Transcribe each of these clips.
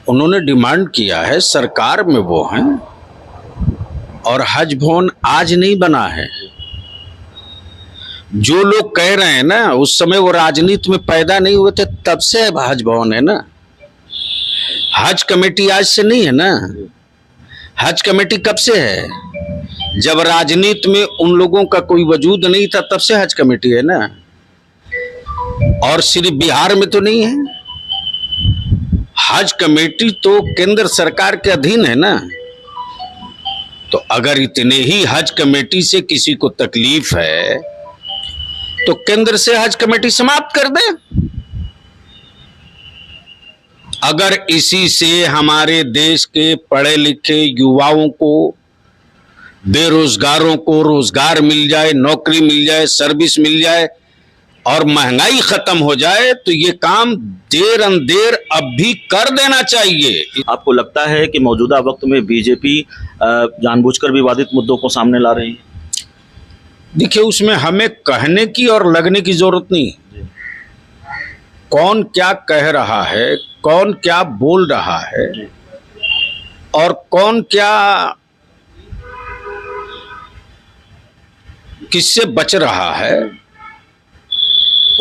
उन्होंने डिमांड किया है, सरकार में वो हैं और हज भवन आज नहीं बना है। जो लोग कह रहे हैं ना, उस समय वो राजनीति में पैदा नहीं हुए थे, तब से हज भवन है ना। हज कमेटी आज से नहीं है ना। हज कमेटी कब से है? जब राजनीति में उन लोगों का कोई वजूद नहीं था, तब से हज कमेटी है ना। और सिर्फ बिहार में तो नहीं है। हज कमेटी तो केंद्र सरकार के अधीन है ना। तो अगर इतने ही हज कमेटी से किसी को तकलीफ है तो केंद्र से हज कमेटी समाप्त कर दे। अगर इसी से हमारे देश के पढ़े लिखे युवाओं को, बेरोजगारों को रोजगार मिल जाए, नौकरी मिल जाए, सर्विस मिल जाए और महंगाई खत्म हो जाए, तो ये काम देर अंदेर अब भी कर देना चाहिए। आपको लगता है कि मौजूदा वक्त में बीजेपी जानबूझकर विवादित मुद्दों को सामने ला रही है? देखिए, उसमें हमें कहने की और लगने की जरूरत नहीं। कौन क्या कह रहा है, कौन क्या बोल रहा है और कौन क्या किससे बच रहा है,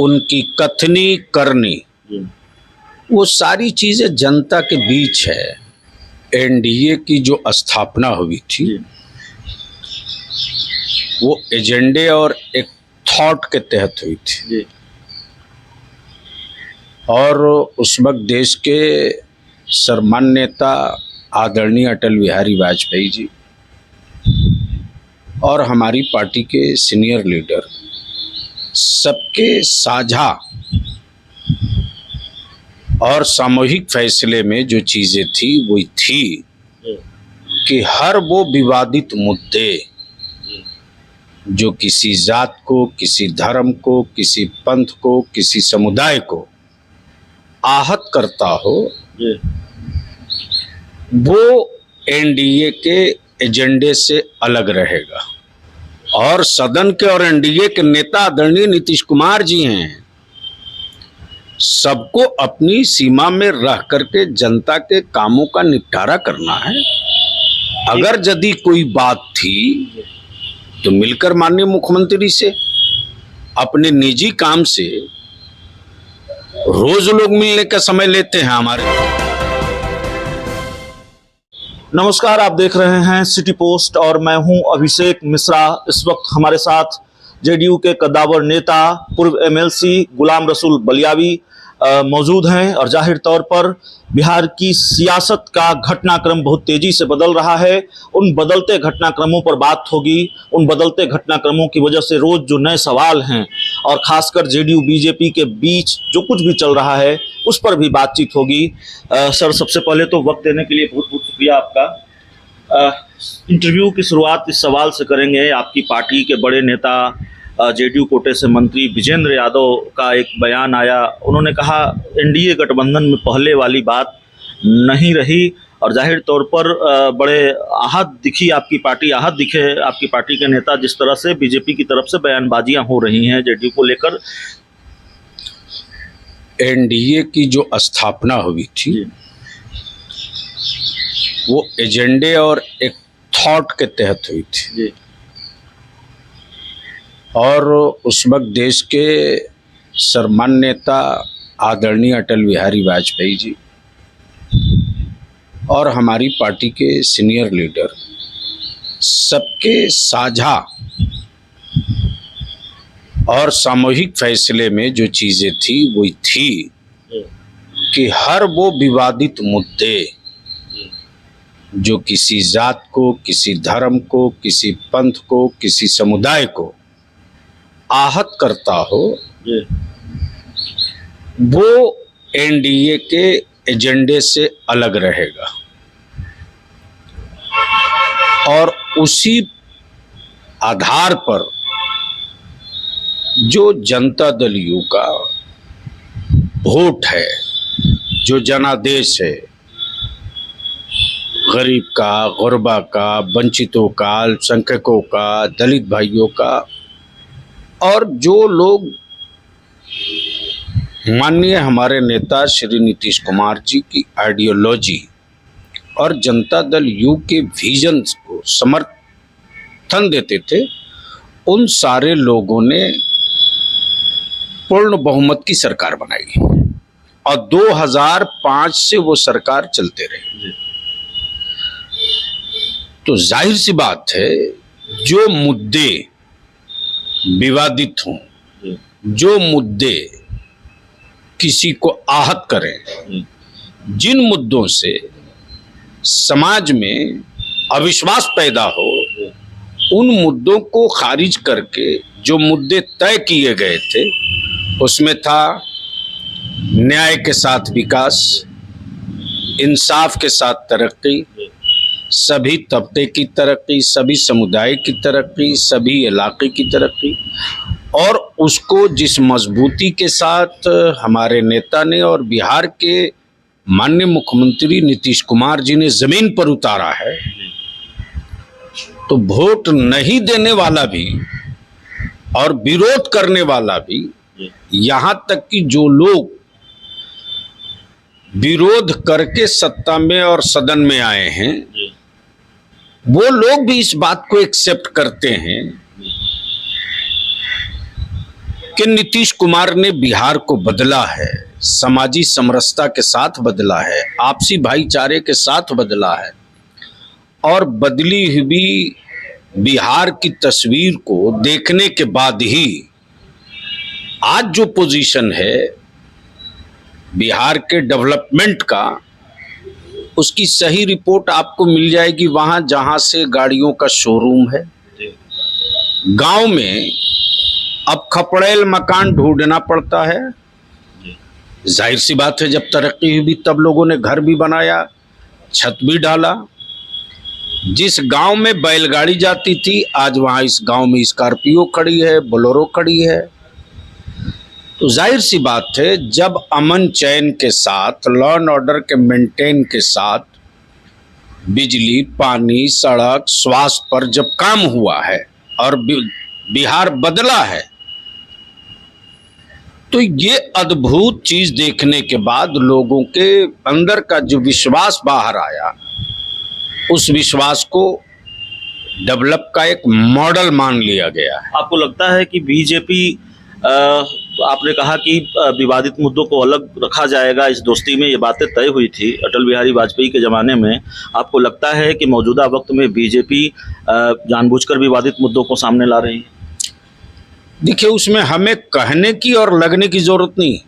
उनकी कथनी करनी, वो सारी चीजें जनता के बीच है। एनडीए की जो स्थापना हुई थी वो एजेंडे और एक थॉट के तहत हुई थी। और उस वक्त देश के सर्वमान्य नेता आदरणीय अटल बिहारी वाजपेयी जी और हमारी पार्टी के सीनियर लीडर सबके साझा और सामूहिक फैसले में जो चीजें थी वो थी कि हर वो विवादित मुद्दे जो किसी जात को, किसी धर्म को, किसी पंथ को, किसी समुदाय को आहत करता हो, वो एनडीए के एजेंडे से अलग रहेगा। और सदन के और एनडीए के नेता आदरणीय नीतीश कुमार जी हैं। सबको अपनी सीमा में रह करके जनता के कामों का निपटारा करना है। अगर यदि कोई बात थी तो मिलकर माननीय मुख्यमंत्री से, अपने निजी काम से रोज लोग मिलने का समय लेते हैं हमारे। नमस्कार, आप देख रहे हैं सिटी पोस्ट और मैं हूं अभिषेक मिश्रा। इस वक्त हमारे साथ जेडीयू के कद्दावर नेता पूर्व एमएलसी गुलाम रसूल बलियावी मौजूद हैं। और जाहिर तौर पर बिहार की सियासत का घटनाक्रम बहुत तेजी से बदल रहा है। उन बदलते घटनाक्रमों पर बात होगी। उन बदलते घटनाक्रमों की वजह से रोज जो नए सवाल हैं और खासकर जेडीयू बीजेपी के बीच जो कुछ भी चल रहा है उस पर भी बातचीत होगी। सर, सबसे पहले तो वक्त देने के लिए बहुत बहुत शुक्रिया आपका। इंटरव्यू की शुरुआत इस सवाल से करेंगे। आपकी पार्टी के बड़े नेता जेडीयू कोटे से मंत्री विजेंद्र यादव का एक बयान आया। उन्होंने कहा एनडीए गठबंधन में पहले वाली बात नहीं रही और जाहिर तौर पर बड़े आहत दिखी आपकी पार्टी, आहत दिखे आपकी पार्टी के नेता जिस तरह से बीजेपी की तरफ से बयानबाजियां हो रही हैं जेडीयू को लेकर। एनडीए की जो स्थापना हुई थी वो एजेंडे और एक थॉट के तहत हुई थी। और उस वक्त देश के सर्वमान्य नेता आदरणीय अटल बिहारी वाजपेयी जी और हमारी पार्टी के सीनियर लीडर सबके साझा और सामूहिक फैसले में जो चीजें थी वो थी कि हर वो विवादित मुद्दे जो किसी जात को, किसी धर्म को, किसी पंथ को, किसी समुदाय को आहत करता हो, वो एनडीए के एजेंडे से अलग रहेगा। और उसी आधार पर जो जनता दल यू का वोट है, जो जनादेश है, गरीब का, गुरबा का, वंचितों का, अल्पसंख्यकों का, दलित भाइयों का, और जो लोग माननीय हमारे नेता श्री नीतीश कुमार जी की आइडियोलॉजी और जनता दल यू के विजन को समर्थन देते थे, उन सारे लोगों ने पूर्ण बहुमत की सरकार बनाई और 2005 से वो सरकार चलते रही। तो जाहिर सी बात है, जो मुद्दे विवादित हों, जो मुद्दे किसी को आहत करें, जिन मुद्दों से समाज में अविश्वास पैदा हो, उन मुद्दों को खारिज करके जो मुद्दे तय किए गए थे, उसमें था न्याय के साथ विकास, इंसाफ के साथ तरक्की, सभी तबके की तरक्की, सभी समुदाय की तरक्की, सभी इलाके की तरक्की, और उसको जिस मजबूती के साथ हमारे नेता ने और बिहार के माननीय मुख्यमंत्री नीतीश कुमार जी ने जमीन पर उतारा है, तो वोट नहीं देने वाला भी और विरोध करने वाला भी, यहाँ तक कि जो लोग विरोध करके सत्ता में और सदन में आए हैं, वो लोग भी इस बात को एक्सेप्ट करते हैं कि नीतीश कुमार ने बिहार को बदला है, समाजी समरसता के साथ बदला है, आपसी भाईचारे के साथ बदला है, और बदली हुई बिहार की तस्वीर को देखने के बाद ही आज जो पोजीशन है बिहार के डेवलपमेंट का, उसकी सही रिपोर्ट आपको मिल जाएगी वहां जहां से गाड़ियों का शोरूम है। गांव में अब खपड़ेल मकान ढूंढना पड़ता है। जाहिर सी बात है, जब तरक्की हुई तब लोगों ने घर भी बनाया, छत भी डाला। जिस गांव में बैलगाड़ी जाती थी, आज वहां इस गांव में स्कॉर्पियो खड़ी है, बोलेरो खड़ी है। तो जाहिर सी बात है, जब अमन चैन के साथ, लॉ एंड ऑर्डर के मेंटेन के साथ बिजली, पानी, सड़क, स्वास्थ्य पर जब काम हुआ है और बिहार बदला है, तो ये अद्भुत चीज देखने के बाद लोगों के अंदर का जो विश्वास बाहर आया, उस विश्वास को डेवलप का एक मॉडल मान लिया गया है। आपको लगता है कि बीजेपी, आपने कहा कि विवादित मुद्दों को अलग रखा जाएगा, इस दोस्ती में ये बातें तय हुई थी अटल बिहारी वाजपेयी के ज़माने में, आपको लगता है कि मौजूदा वक्त में बीजेपी जानबूझकर विवादित मुद्दों को सामने ला रही है? देखिए, उसमें हमें कहने की और लगने की जरूरत नहीं।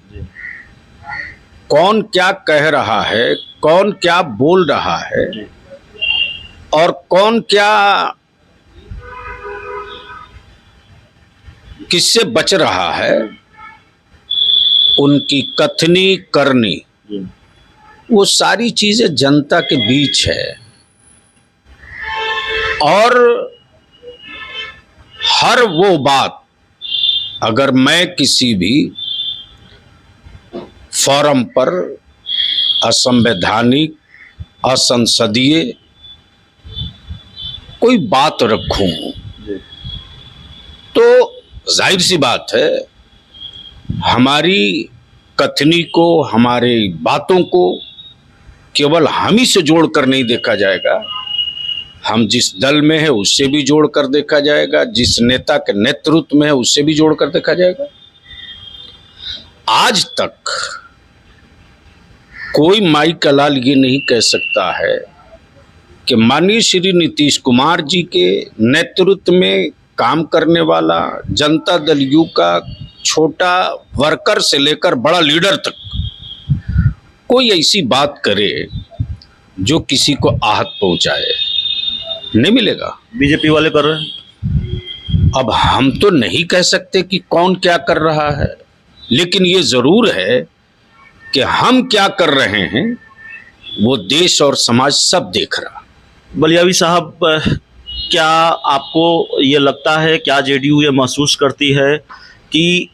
कौन क्या कह रहा है, कौन क्या बोल रहा है और कौन क्या किससे बच रहा है, उनकी कथनी करनी, वो सारी चीजें जनता के बीच है। और हर वो बात अगर मैं किसी भी फोरम पर असंवैधानिक, असंसदीय कोई बात रखूं, तो जाहिर सी बात है, हमारी कथनी को, हमारी बातों को केवल हम ही से जोड़कर नहीं देखा जाएगा, हम जिस दल में है उससे भी जोड़कर देखा जाएगा, जिस नेता के नेतृत्व में है उससे भी जोड़कर देखा जाएगा। आज तक कोई माई का लाल ये नहीं कह सकता है कि माननीय श्री नीतीश कुमार जी के नेतृत्व में काम करने वाला जनता दल यू का छोटा वर्कर से लेकर बड़ा लीडर तक कोई ऐसी बात करे जो किसी को आहत पहुंचाए, नहीं मिलेगा। बीजेपी वाले कर रहे हैं। अब हम तो नहीं कह सकते कि कौन क्या कर रहा है, लेकिन ये जरूर है कि हम क्या कर रहे हैं वो देश और समाज सब देख रहा। बलियावी साहब, क्या आपको ये लगता है, क्या जेडीयू ये महसूस करती है कि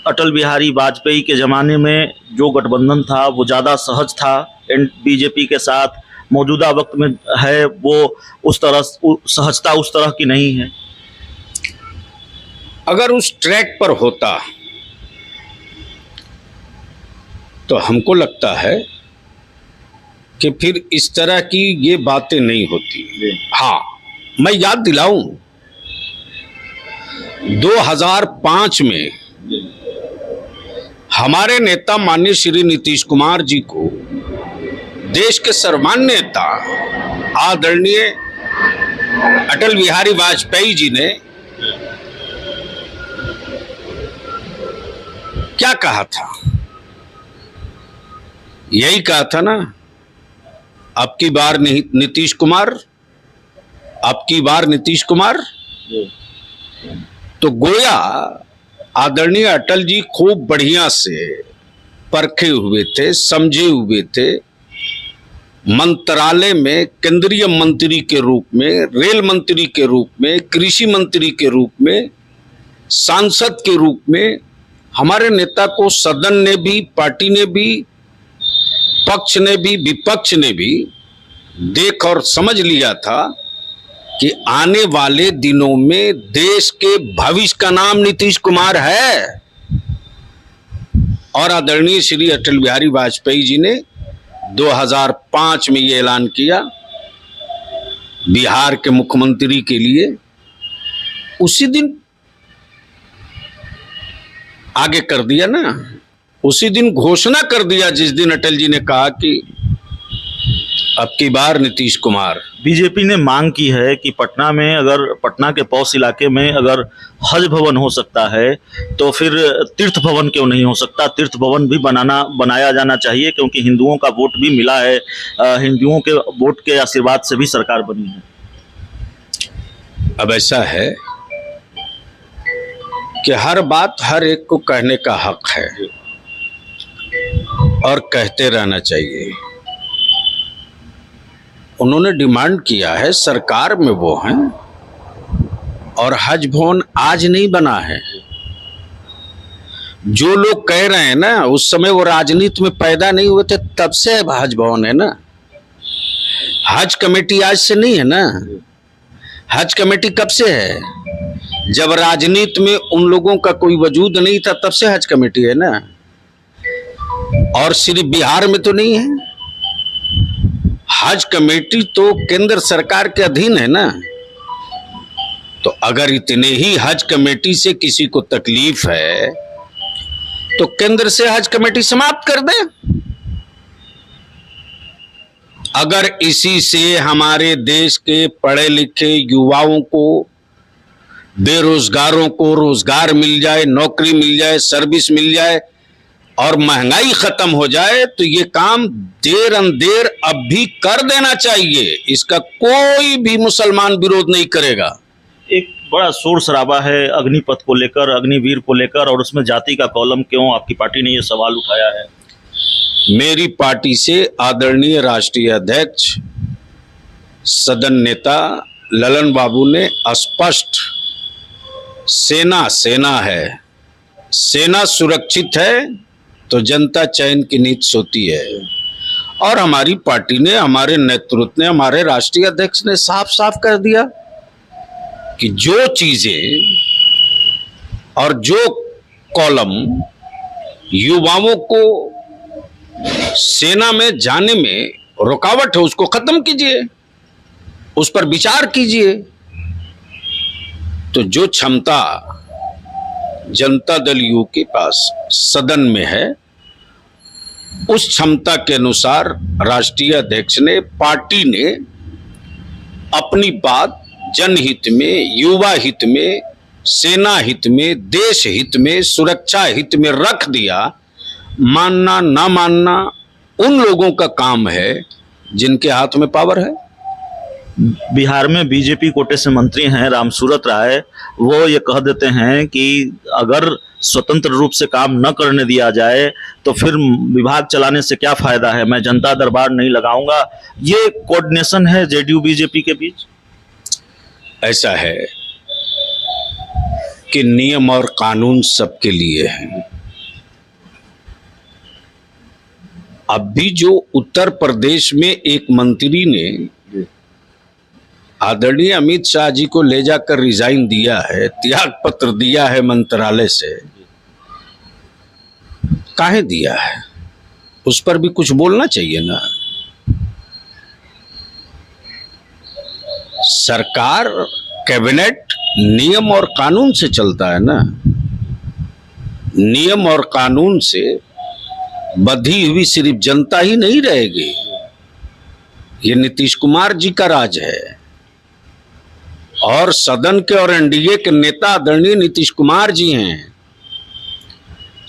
अटल बिहारी वाजपेयी के ज़माने में जो गठबंधन था वो ज़्यादा सहज था बीजेपी के साथ, मौजूदा वक्त में है वो उस तरह सहजता उस तरह की नहीं है? अगर उस ट्रैक पर होता तो हमको लगता है कि फिर इस तरह की ये बातें नहीं होती। हाँ, मैं याद दिलाऊं, 2005 में हमारे नेता माननीय श्री नीतीश कुमार जी को देश के सर्वमान्य नेता आदरणीय अटल बिहारी वाजपेयी जी ने क्या कहा था? यही कहा था ना, अब की बार नीतीश कुमार, अब की बार नीतीश कुमार। तो गोया आदरणीय अटल जी खूब बढ़िया से परखे हुए थे, समझे हुए थे। मंत्रालय में केंद्रीय मंत्री के रूप में, रेल मंत्री के रूप में, कृषि मंत्री के रूप में, सांसद के रूप में हमारे नेता को सदन ने भी, पार्टी ने भी, पक्ष ने भी, विपक्ष ने भी देख और समझ लिया था कि आने वाले दिनों में देश के भविष्य का नाम नीतीश कुमार है। और आदरणीय श्री अटल बिहारी वाजपेयी जी ने 2005 में ये ऐलान किया बिहार के मुख्यमंत्री के लिए। उसी दिन आगे कर दिया ना, उसी दिन घोषणा कर दिया जिस दिन अटल जी ने कहा कि अब की बार नीतीश कुमार। बीजेपी ने मांग की है कि पटना में, अगर पटना के पौष इलाके में अगर हज भवन हो सकता है तो फिर तीर्थ भवन क्यों नहीं हो सकता? तीर्थ भवन भी बनाया जाना चाहिए, क्योंकि हिंदुओं का वोट भी मिला है, हिंदुओं के वोट के आशीर्वाद से भी सरकार बनी है। अब ऐसा है कि हर बात हर एक को कहने का हक है और कहते रहना चाहिए। उन्होंने डिमांड किया है, सरकार में वो हैं, और हज भवन आज नहीं बना है। जो लोग कह रहे हैं ना, उस समय वो राजनीति में पैदा नहीं हुए थे, तब से हज भवन है ना। हज कमेटी आज से नहीं है ना। हज कमेटी कब से है? जब राजनीति में उन लोगों का कोई वजूद नहीं था, तब से हज कमेटी है ना। और सिर्फ बिहार में तो नहीं है। हज कमेटी तो केंद्र सरकार के अधीन है ना। तो अगर इतने ही हज कमेटी से किसी को तकलीफ है तो केंद्र से हज कमेटी समाप्त कर दे। अगर इसी से हमारे देश के पढ़े लिखे युवाओं को, बेरोजगारों को रोजगार मिल जाए, नौकरी मिल जाए, सर्विस मिल जाए और महंगाई खत्म हो जाए, तो ये काम देर अंधेर अब भी कर देना चाहिए। इसका कोई भी मुसलमान विरोध नहीं करेगा। एक बड़ा शोर शराबा है अग्निपथ को लेकर, अग्निवीर को लेकर, और उसमें जाति का कॉलम क्यों? आपकी पार्टी ने ये सवाल उठाया है। मेरी पार्टी से आदरणीय राष्ट्रीय अध्यक्ष सदन नेता ललन बाबू ने स्पष्ट, सेना है, सेना सुरक्षित है तो जनता चैन की नींद सोती है। और हमारी पार्टी ने, हमारे नेतृत्व ने, हमारे राष्ट्रीय अध्यक्ष ने साफ साफ कर दिया कि जो चीजें और जो कॉलम युवाओं को सेना में जाने में रुकावट है, उसको खत्म कीजिए, उस पर विचार कीजिए। तो जो क्षमता जनता दल यू के पास सदन में है, उस क्षमता के अनुसार राष्ट्रीय अध्यक्ष ने, पार्टी ने अपनी बात जनहित में, युवा हित में, सेना हित में, देश हित में, सुरक्षा हित में रख दिया। मानना ना मानना उन लोगों का काम है जिनके हाथ में पावर है। बिहार में बीजेपी कोटे से मंत्री हैं रामसूरत राय, वो ये कह देते हैं कि अगर स्वतंत्र रूप से काम न करने दिया जाए तो फिर विभाग चलाने से क्या फायदा है, मैं जनता दरबार नहीं लगाऊंगा। ये कोऑर्डिनेशन है जेडीयू बीजेपी के बीच। ऐसा है कि नियम और कानून सबके लिए है। अब भी जो उत्तर प्रदेश में एक मंत्री ने आदरणीय अमित शाह जी को ले जाकर रिजाइन दिया है, त्याग पत्र दिया है मंत्रालय से, काहे दिया है? उस पर भी कुछ बोलना चाहिए ना। सरकार, कैबिनेट नियम और कानून से चलता है ना। नियम और कानून से बंधी हुई सिर्फ जनता ही नहीं रहेगी। ये नीतीश कुमार जी का राज है और सदन के और एनडीए के नेता आदरणीय नीतीश कुमार जी हैं।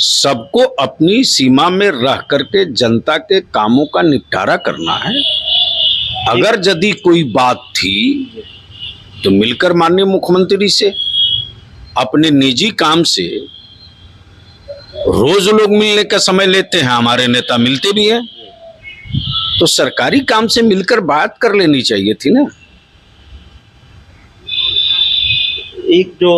सबको अपनी सीमा में रह करके जनता के कामों का निपटारा करना है। अगर यदि कोई बात थी तो मिलकर माननीय मुख्यमंत्री से, अपने निजी काम से रोज लोग मिलने का समय लेते हैं, हमारे नेता मिलते भी हैं, तो सरकारी काम से मिलकर बात कर लेनी चाहिए थी ना। एक जो